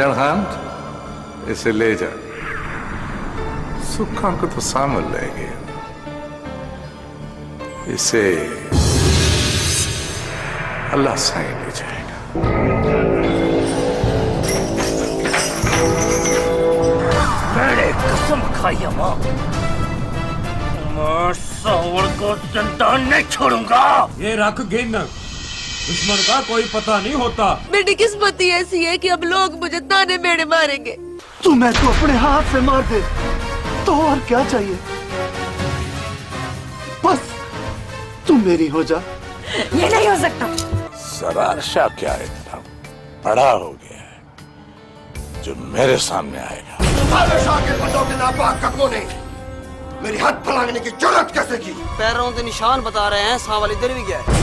सजन खान, इसे ले जा। सुखान को तो सामल लेंगे, इसे अल्लाह साईं ले जाएगा। मैंने कसम खाई है मां, मैं सावड़ को जिंदा नहीं छोड़ूंगा। ये रख गिन, दुश्मन का कोई पता नहीं होता। मेरी किस्मत ही ऐसी है कि अब लोग मुझे ताने मेरे मारेंगे। तू मैं तो अपने हाथ से मार दे तो और क्या चाहिए, बस तू मेरी हो जा। ये नहीं हो सकता। सरारशा क्या इतना बड़ा हो गया है जो मेरे सामने आएगा? शाह के बंदों के नापाक कदमों ने मेरी हद फलांगने की जरूरत कैसे की? पैरों के निशान बता रहे हैं, सांवल इधर भी गया है।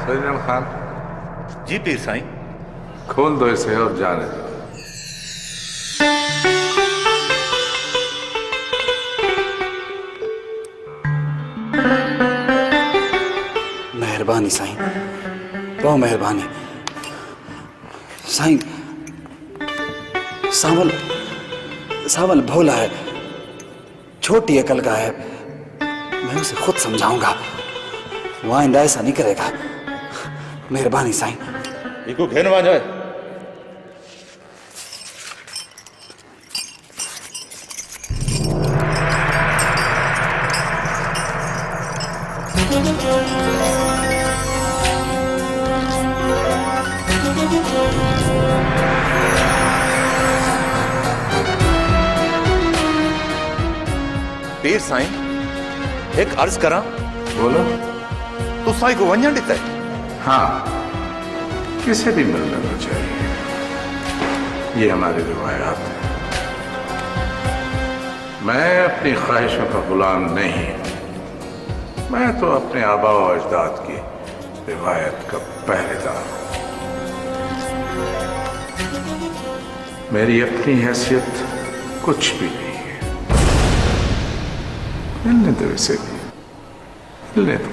सजन खान। जी पीर साईं। खोल दो इसे और जाने दो। मेहरबानी साईं, बहुत मेहरबानी साईं। सावल सावल भोला है, छोटी अकल का है, मैं उसे खुद समझाऊंगा, वो आइंदा ऐसा नहीं करेगा। मेहरबानी साईं। इको घेनवा जाए। पीर साईं, एक अर्ज करा। बोलो। तू साईं को वंजन देता है? हाँ, किसे भी मिलने को चाहिए, ये हमारी रिवायात है। मैं अपनी ख्वाहिशों का गुलाम नहीं, मैं तो अपने आबा और अजदाद की रिवायत का पहरेदार हूं। मेरी अपनी हैसियत कुछ भी नहीं है। मिलने दो इसे भी, मिलने दो।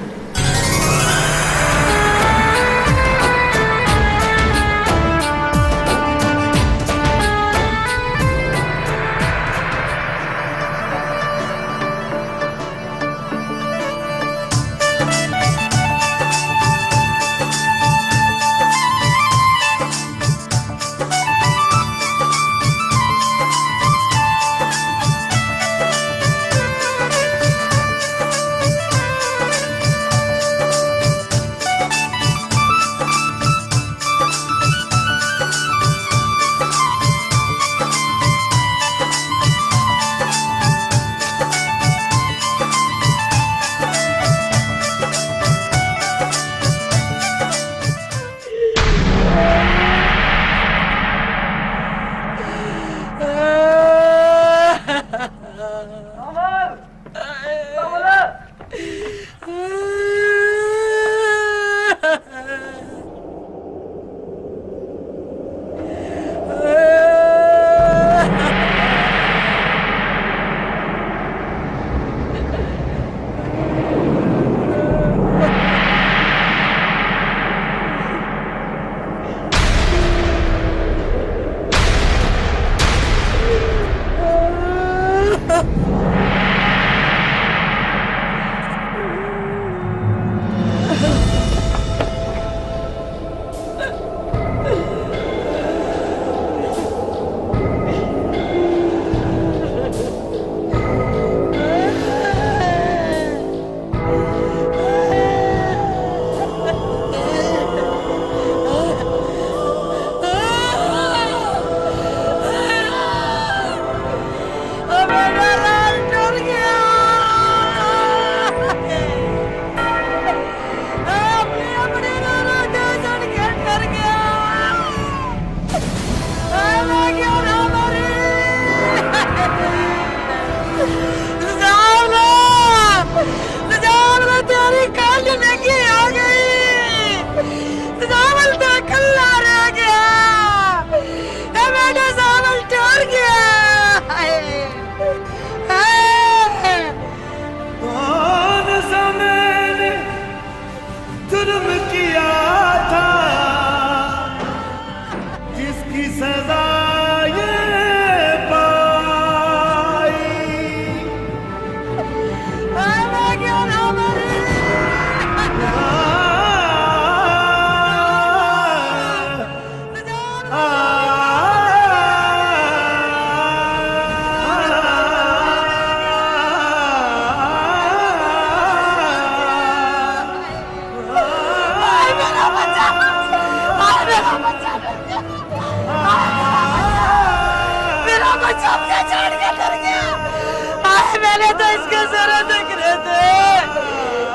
मैंने तो इसके सारा देख रहे थे,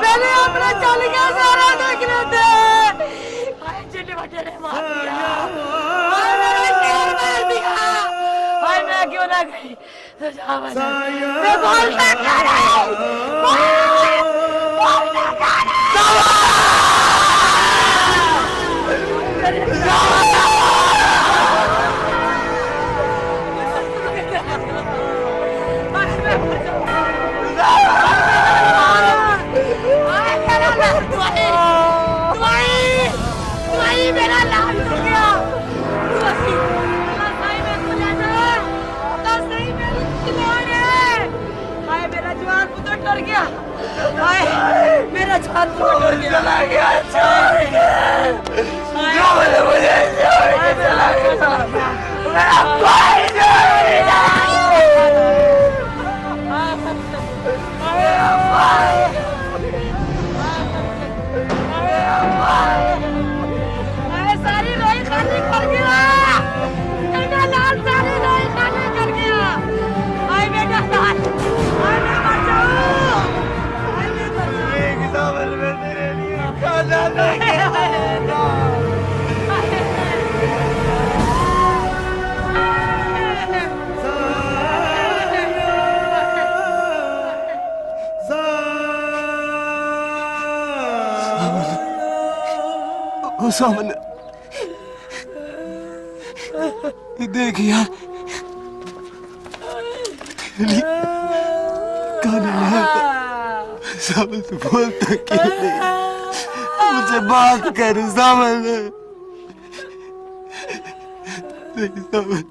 मैंने अपना चल के सारा देख रहे थे। चिट्ठी बटे ने मार दिया, मेरा शेर मार दिया। मैं क्यों ना गई? मैं बोलना क्या रही? बोलना क्या रही? मेरा लाल हो गया, मेरा जवान पुत्र डर गया, मेरा जवान पुत्र डर गया, चला गया, छोड़ गया, मुझे छोड़ के चला गया, मेरा भाई सारी रोई खाली कर गया, बेटा लाल सारी रोई खाली कर गया। बेटा लाल, मैं मर जाऊंगा। सामने देखिया गाने लगा। सामने तो बोलता क्यों नहीं? मुझे बात कर सामने। सामने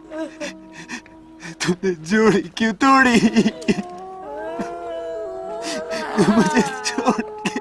तूने जोड़ी क्यों तोड़ी? मुझे छोड़ के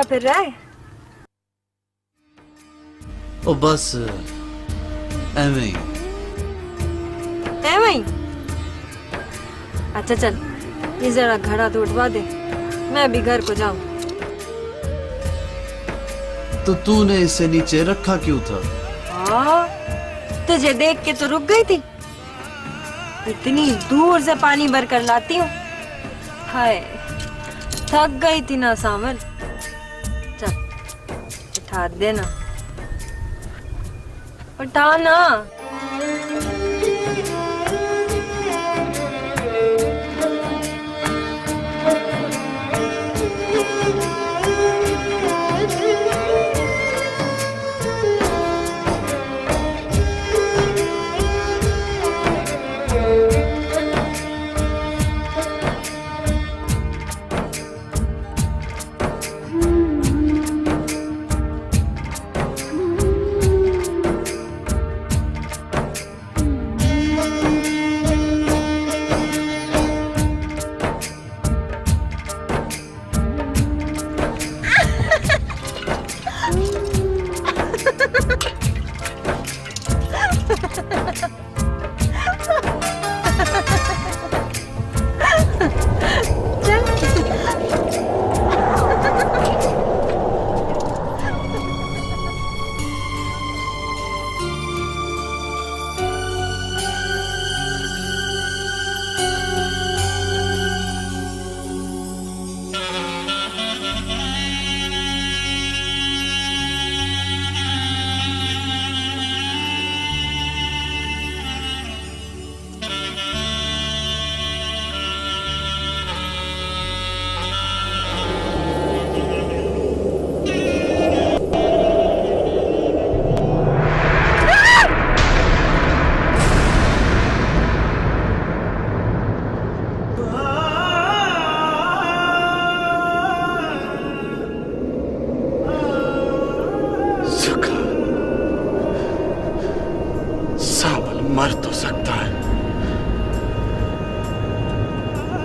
फिर रहा है? ओ बस एवं ही। अच्छा चल, ये जरा घड़ा तो उठवा दे, मैं भी घर को जाऊं। तो तूने इसे नीचे रखा क्यों था? तुझे देख के तो रुक गई थी। इतनी दूर से पानी भर कर लाती हूँ। हाय, थक गई थी ना सामल। चल उठा देना, उठाना।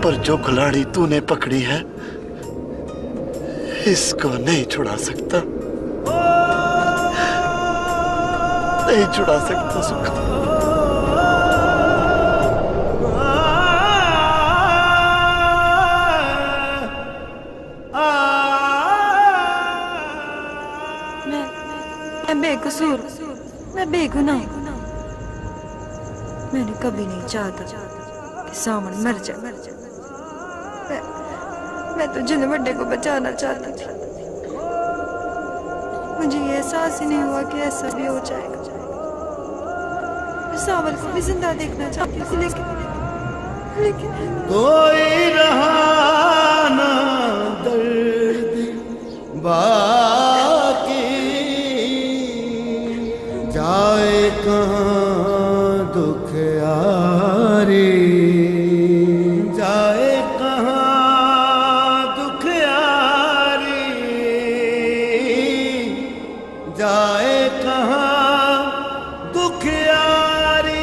पर जो कुल्हाड़ी तूने पकड़ी है इसको नहीं छुड़ा सकता, नहीं छुड़ा सकता सुख। मैं बेकसूर, मैं बेगुनाह। मैंने कभी नहीं चाहता कि सामन मर जाए। मैं तो जिन बड्डे को बचाना चाहती थी। मुझे ये एहसास ही नहीं हुआ कि ऐसा भी हो जाएगा। मैं सावल को भी जिंदा देखना चाहती थी, लेकिन कोई रहा ना दर्द बाकी, जाए कहाँ दुख यारी, जाए कहाँ दुख यारी, जाए कहाँ दुख यारी।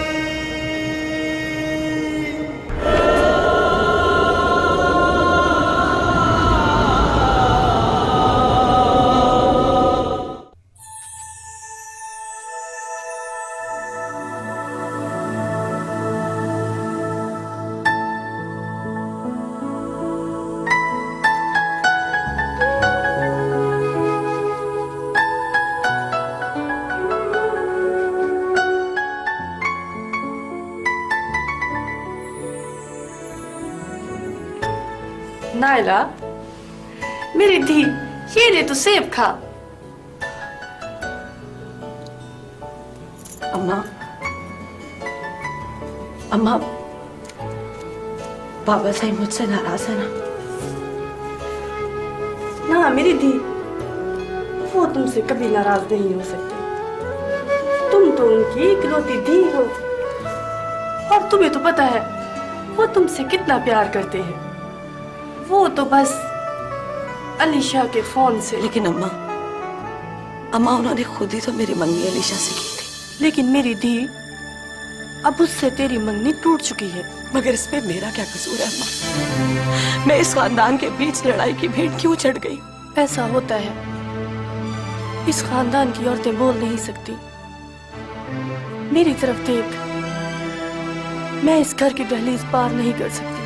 नायला, मेरी धी, ये ले तू सेब खा। अम्मा, अम्मा, बाबा साहब मुझसे नाराज है ना? ना मेरी धी, वो तुमसे कभी नाराज नहीं हो सकते। तुम तो उनकी इकलौती धी हो, और तुम्हें तो पता है वो तुमसे कितना प्यार करते हैं। वो तो बस अलीशा के फोन से। लेकिन अम्मा उन्होंने खुद ही तो मेरी मंगनी अलीशा से की थी। लेकिन मेरी धी, अब उससे तेरी मंगनी टूट चुकी है। मगर इसमें मेरा क्या कसूर है अम्मा? मैं इस खानदान के बीच लड़ाई की भेंट क्यों चढ़ गई? ऐसा होता है, इस खानदान की औरतें बोल नहीं सकती। मेरी तरफ देख, मैं इस घर की दहलीज पार नहीं कर सकती,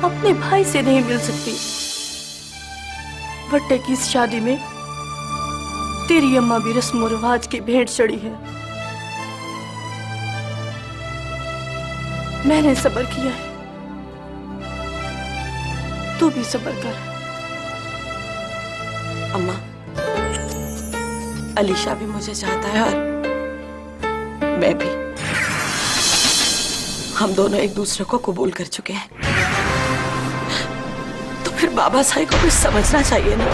अपने भाई से नहीं मिल सकती। भट्टे की इस शादी में तेरी अम्मा भी रस्म और रिवाज की भेंट चढ़ी है। मैंने सब्र किया है, तू भी सब्र कर। अम्मा, अलीशा भी मुझे चाहता है और मैं भी। हम दोनों एक दूसरे को कबूल कर चुके हैं, तो फिर बाबा साईं को कुछ समझना चाहिए ना।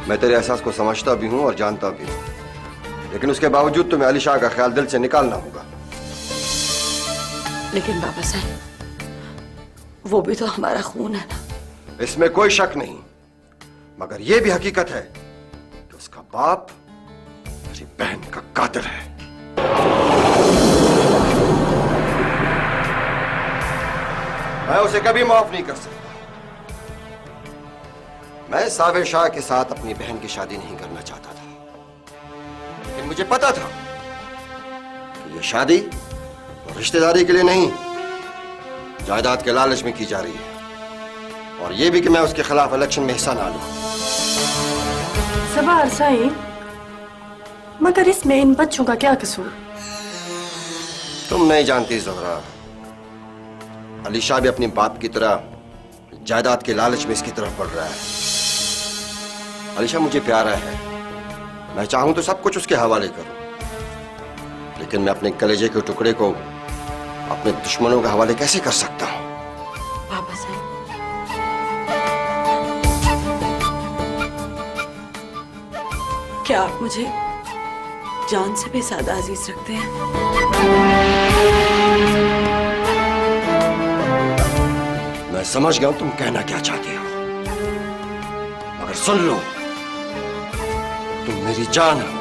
मैं तेरे एहसास को समझता भी हूं और जानता भी हूं, लेकिन उसके बावजूद तुम्हें अलीशा का ख्याल दिल से निकालना होगा। लेकिन बाबा साहब, वो भी तो हमारा खून है ना। इसमें कोई शक नहीं, मगर यह भी हकीकत है कि उसका बाप मेरी बहन का कातिल है। मैं उसे कभी माफ नहीं कर सकता। मैं साबिर शाह के साथ अपनी बहन की शादी नहीं करना चाहता था, लेकिन मुझे पता था कि यह शादी रिश्तेदारी के लिए नहीं, जायदाद के लालच में की जा रही है, और यह भी कि मैं उसके खिलाफ इलेक्शन में हिस्सा ना लूं। सवार साईं, मगर इसमें इन बच्चों का क्या कसूर? तुम नहीं जानती ज़हरा, अलीशा भी अपने बाप की तरह जायदाद के लालच में इसकी तरफ बढ़ रहा है। अलीशा मुझे प्यारा है, मैं चाहूं तो सब कुछ उसके हवाले करूं, लेकिन मैं अपने कलेजे के टुकड़े को अपने दुश्मनों के हवाले कैसे कर सकता हूं? बाबा साहब, क्या आप मुझे जान से भी ज्यादा अजीज रखते हैं? मैं समझ गया हूं तुम कहना क्या चाहते हो, मगर सुन लो, तुम मेरी जान हो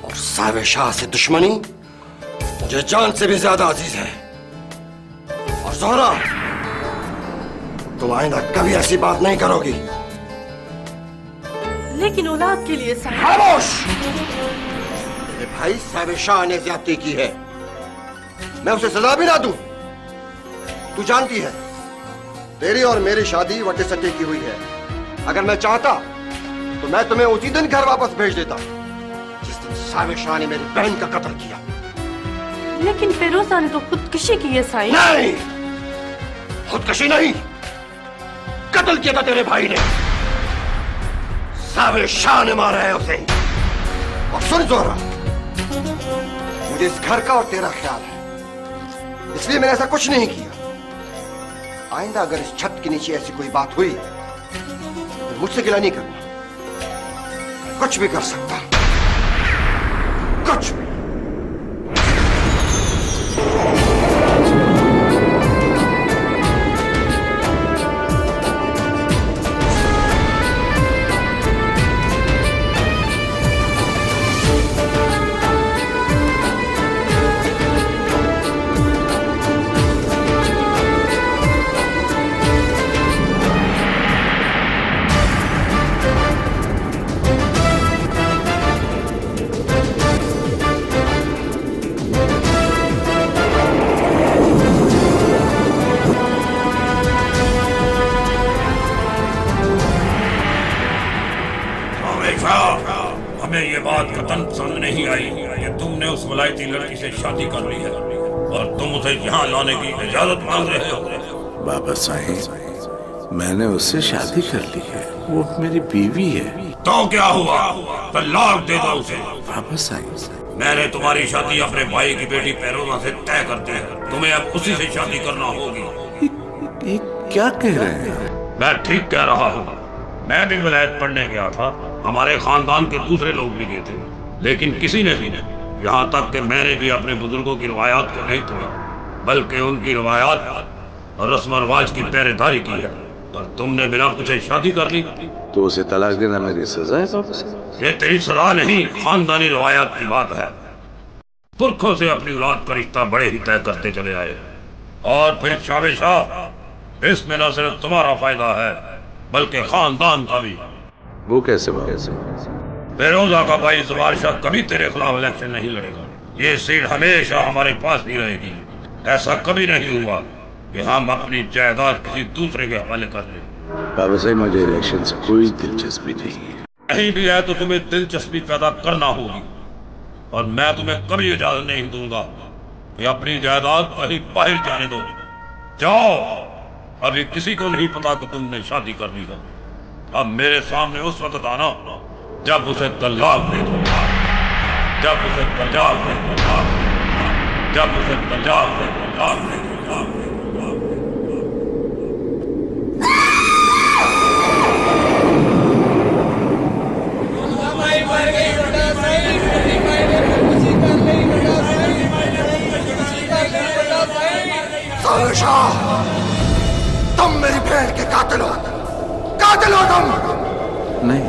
और सावे शाह से दुश्मनी मुझे जान से भी ज्यादा अजीज है। और ज़ोहरा, तुम आइंदा कभी ऐसी बात नहीं करोगी। लेकिन औलाद के लिए खामोश! मेरे भाई सावे शाह ने ज्यादती की है, मैं उसे सजा भी ना दूं। तू जानती है तेरी और मेरी शादी वटे सटे की हुई है। अगर मैं चाहता तो मैं तुम्हें उसी दिन घर वापस भेज देता जिस दिन सावे शाह ने मेरी बहन का कत्ल किया। लेकिन फिरोजा ने तो खुदकुशी की है साईं। नहीं, खुदकुशी नहीं, कत्ल किया था तेरे भाई ने। सावे शाह ने मारा है उसे। और सुन ज़ोहरा, मुझे इस घर का और तेरा ख्याल है, इसलिए मैंने ऐसा कुछ नहीं किया। आइंदा अगर इस छत के नीचे ऐसी कोई बात हुई तो मुझसे गिला नहीं करना, कुछ भी कर सकता, कुछ भी। हमें ये बात कतन पसंद नहीं आई कि तुमने उस वलायती लड़की से शादी कर ली है और तुम उसे यहाँ लाने की इजाजत मांग रहे हो। बाबा साहिब, मैंने उससे शादी कर ली है, वो मेरी बीवी है। तो क्या हुआ? तलाक दे दो उसे। बाबा साहिब, मैंने तुम्हारी शादी अपने भाई की बेटी फेरोजा से तय कर दी है, तुम्हें अब उसी से शादी करना होगी। ये क्या कह रहे हैं? मैं ठीक कह रहा हूँ। मैं भी विलायत पढ़ने गया था, हमारे खानदान के दूसरे लोग भी गए थे, लेकिन किसी ने भी नहीं, यहाँ तक कि मैंने भी अपने बुजुर्गों की रवायात को नहीं तोड़ा, बल्कि उनकी रवायात और रस्म रिवाज की पहरेदारी की है। और तुमने बिना पूछे शादी कर ली, तो उसे तलाक देना मेरी सजा है बाबा साहब? ये तेरी सजा नहीं, खानदानी रवायात की बात है। पुरखों से अपनी औलाद का रिश्ता बड़े ही तय करते चले आए, और फिर सावे शाह, इसमें न सिर्फ तुम्हारा फायदा है बल्कि खानदान का भी। वो कैसे बाबा? फेरोजा का भाई ज़ुबार शाह कभी तेरे खिलाफ इलेक्शन नहीं लड़ेगा। ये सीट हमेशा हमारे पास ही रहेगी। ऐसा कभी नहीं हुआ कि हम अपनी जायदाद किसी दूसरे के हवाले कर दें। बाबा साहब, मुझे इलेक्शन से कोई दिलचस्पी नहीं है। नहीं भी है तो तुम्हें दिलचस्पी पैदा करना होगी, और मैं तुम्हें कभी इजाजत नहीं दूंगा कि अपनी जायदाद कहीं बाहर जाने दो। जाओ, अभी किसी को नहीं पता कि तुमने शादी कर ली है। अब मेरे सामने उस वक्त आना जब उसे तलाक दे दूंगा, जब उसे तलाक दे दूंगा, जब उसे तलाक दे दूंगा। सावे शाह, तुम मेरी बहन के कातिल हो, कातिल हो तुम। नहीं,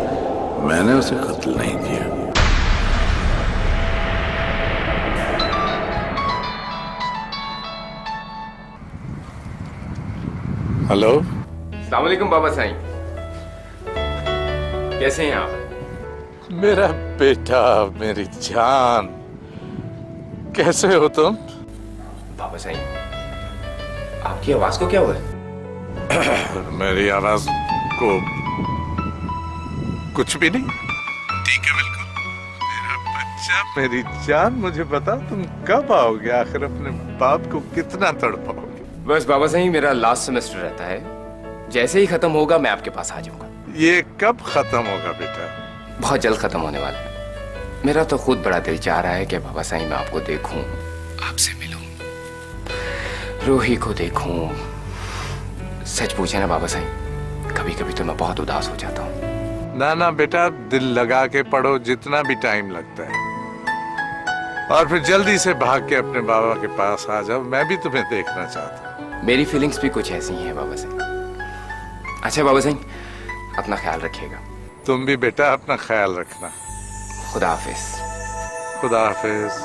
मैंने उसे कत्ल नहीं किया। हेलो, अस्सलाम वालेकुम बाबा साईं, कैसे हैं आप? मेरा बेटा, मेरी जान, कैसे हो तुम? बाबा साईं, आपकी आवाज को क्या हुआ? मेरी आवाज को कुछ भी नहीं। ठीक है, बिल्कुल। मेरा बच्चा, मेरी जान, मुझे बता तुम कब आओगे? आखिर अपने बाप को कितना तड़पाओगे? बस बाबा साईं मेरा लास्ट सेमेस्टर रहता है, जैसे ही खत्म होगा मैं आपके पास आ जाऊंगा। ये कब खत्म होगा बेटा? बहुत जल्द खत्म होने वाला है। मेरा तो खुद बड़ा दिल चाह रहा है कि बाबा साईं मैं आपको देखूं, आपसे मिलूं, रूही को देखूं। सच पूछे ना बाबा साईं, कभी कभी तो मैं बहुत उदास हो जाता हूँ। ना बेटा, दिल लगा के पढ़ो जितना भी टाइम लगता है, और फिर जल्दी से भाग के अपने बाबा के पास आ जाओ। मैं भी तुम्हें देखना चाहता हूँ। मेरी फीलिंग्स भी कुछ ऐसी ही हैं बाबा साईं। अच्छा बाबा साईं, अपना ख्याल रखिएगा। तुम भी बेटा अपना ख्याल रखना। खुदा हाफिज। खुदा हाफिज।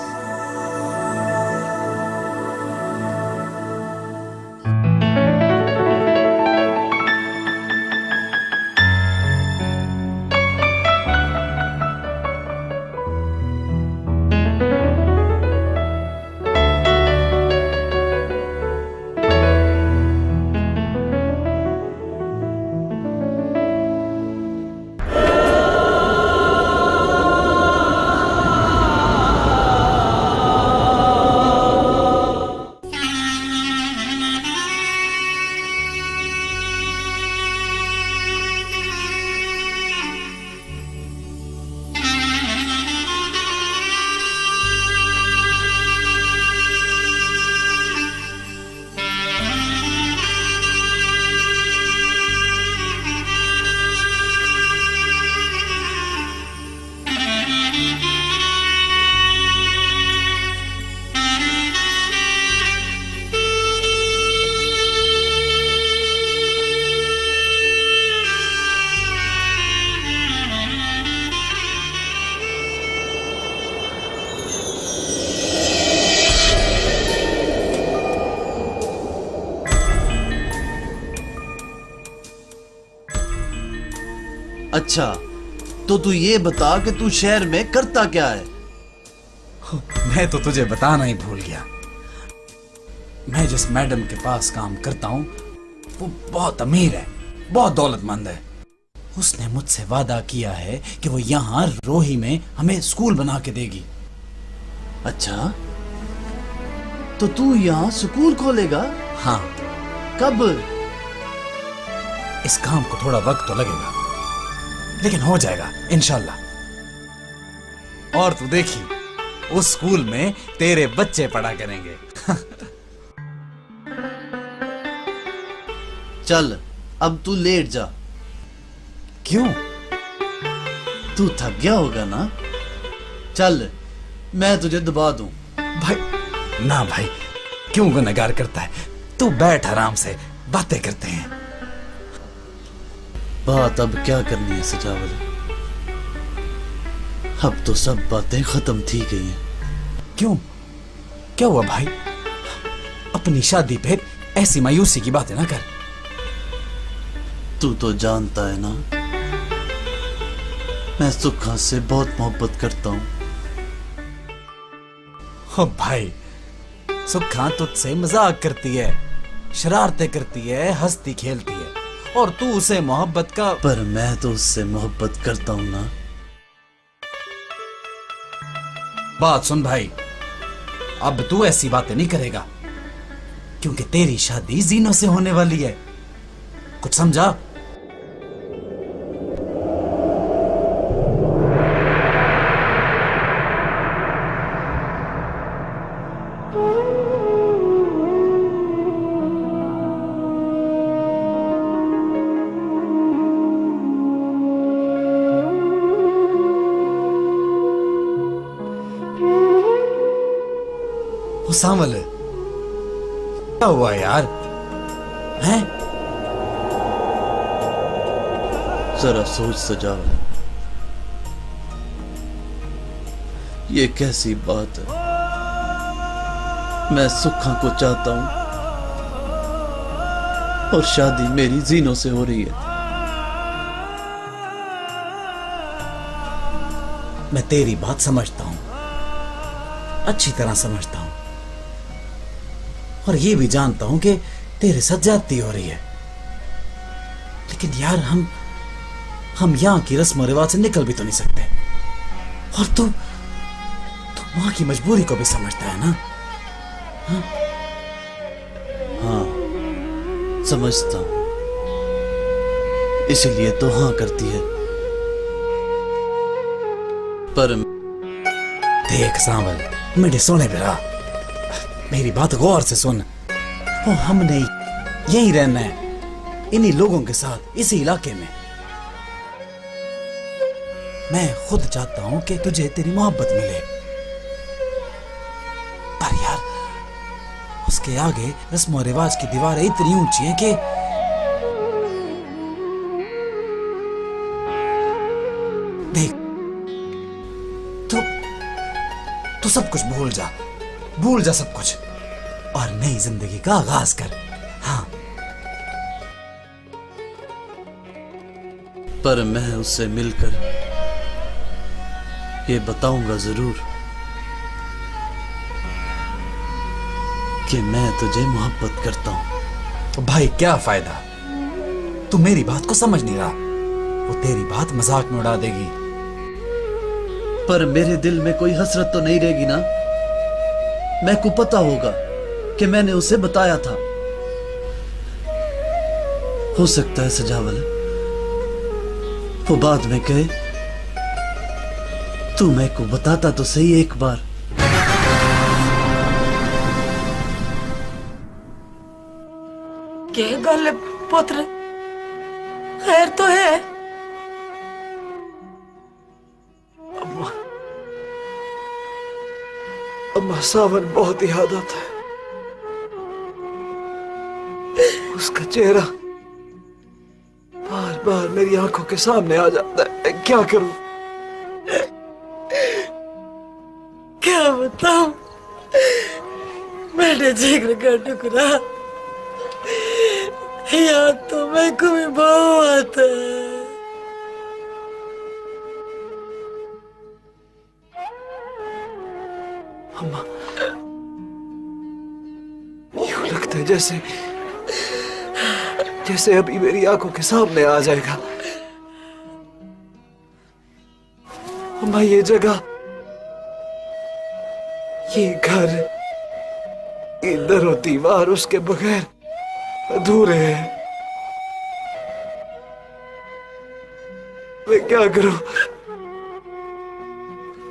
अच्छा, तो तू ये बता कि तू शहर में करता क्या है? मैं तो तुझे बताना ही भूल गया। मैं जिस मैडम के पास काम करता हूँ वो बहुत अमीर है, बहुत दौलतमंद है। उसने मुझसे वादा किया है कि वो यहाँ रोही में हमें स्कूल बना के देगी। अच्छा, तो तू यहाँ स्कूल खोलेगा? हाँ। कब? इस काम को थोड़ा वक्त तो लगेगा, लेकिन हो जाएगा इंशाल्लाह। और तू देखी, उस स्कूल में तेरे बच्चे पढ़ा करेंगे। चल, अब तू लेट जा। क्यों? तू थक गया होगा ना? चल, मैं तुझे दबा दूं। भाई ना भाई, क्यों गुनहगार करता है? तू बैठ आराम से, बातें करते हैं। बात अब क्या करनी है सजावल? अब तो सब बातें खत्म थी गई हैं। क्यों? क्या हुआ भाई? अपनी शादी पे ऐसी मायूसी की बातें ना कर। तू तो जानता है ना, मैं सुखा से बहुत मोहब्बत करता हूं। ओ भाई, सुखा तुझसे मजाक करती है, शरारतें करती है, हंसती खेलती है, और तू उसे मोहब्बत का। पर मैं तो उससे मोहब्बत करता हूं ना। बात सुन भाई, अब तू ऐसी बातें नहीं करेगा, क्योंकि तेरी शादी जीनों से होने वाली है। कुछ समझा? सामल, क्या हुआ यार? हैं? जरा सोच सजावल, ये कैसी बात है? मैं सुखा को चाहता हूं और शादी मेरी जीनों से हो रही है। मैं तेरी बात समझता हूं, अच्छी तरह समझता हूं, और ये भी जानता हूं कि तेरे साथ ज्यादती हो रही है। लेकिन यार, हम यहां की रस्म रिवाज से निकल भी तो नहीं सकते। और तू वहां की मजबूरी को भी समझता है ना? हाँ, समझता हूं, इसीलिए तो हाँ करती है। पर देख सांवल, मेरे सोने बेरा, मेरी बात गौर से सुन। ओ, हमने यहीं रहना है, इन्हीं लोगों के साथ, इसी इलाके में। मैं खुद चाहता हूं कि तुझे तेरी मोहब्बत मिले, पर यार उसके आगे रस्म और रिवाज की दीवारें इतनी ऊंची हैं कि देख, तू सब कुछ भूल जा सब कुछ, और नई जिंदगी का आगाज कर। हाँ, पर मैं उससे मिलकर ये बताऊंगा जरूर कि मैं तुझे मोहब्बत करता हूं। तो भाई क्या फायदा, तू मेरी बात को समझ नहीं रहा, वो तेरी बात मजाक में उड़ा देगी। पर मेरे दिल में कोई हसरत तो नहीं रहेगी ना? मैं को पता होगा कि मैंने उसे बताया था। हो सकता है सजावल वो बाद में कहे, तू मैं को बताता तो सही एक बार। क्या गल है पुत्र, खैर तो है? अम्मा, सावन बहुत याद आता है। उसका चेहरा बार बार मेरी आंखों के सामने आ जाता है। क्या करूं? क्या बताऊं, मेरे जिगर का टुकड़ा याद तो मैं को भी बहुत आता है। अम्मा, यूं लगता है जैसे अभी मेरी आंखों के सामने आ जाएगा। अम्मा, ये जगह, ये घर, ये दर और दीवार उसके बगैर अधूरे हैं। मैं क्या करूं?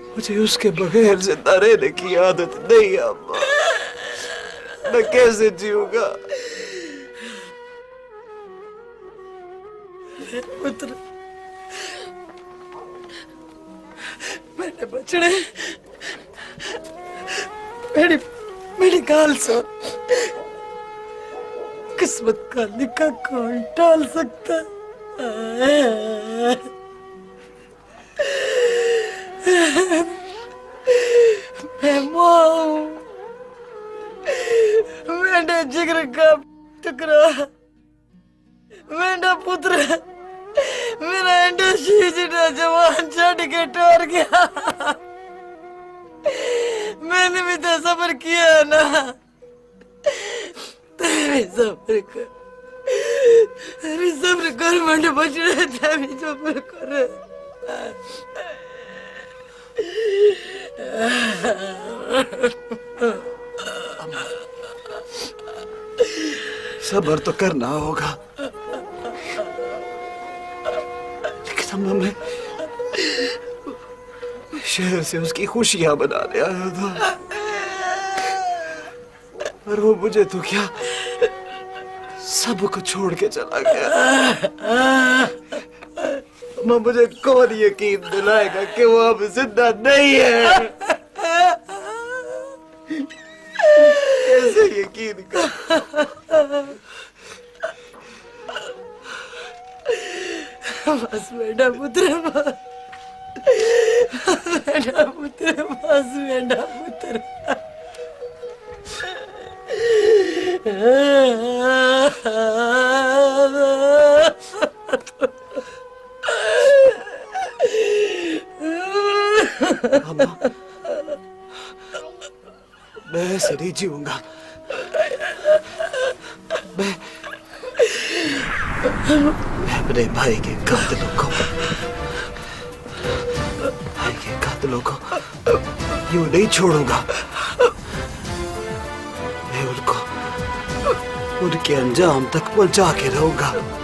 मुझे उसके बगैर जिंदा रहने की आदत नहीं है अम्मा। मैं कैसे जीऊंगा? पुत्र, मेरे बचड़े, मेरी गाल सुन। किस्मत का लिखा कौन टाल सकता है? मैं मां हूं, मेरे जिगर का टुकड़ा, मेरा पुत्र, मेरा एंडा शीजड़ा जवान छड़ के टोर गया। मैंने भी तो सब्र किया है ना, तेरी सब्र कर मेरे बचड़े, तेरी सब्र कर। सब्र तो करना होगा, लेकिन अम्मा, मैं शहर से उसकी खुशियां बनाने आया था, और वो मुझे तो क्या सब को छोड़ के चला गया। अम्मा, मुझे कौन यकीन दिलाएगा कि वो अब जिंदा नहीं है? कैसे यकीन कर? बस बेटा पुत्र, बेटा पुत्र, बस बेटा पुत्र। अम्मा, मैं ऐसे नहीं जीऊंगा। मैं अपने भाई के कातिलों को यूं नहीं छोड़ूंगा। मैं उनके अंजाम तक पहुंचा के रहूंगा।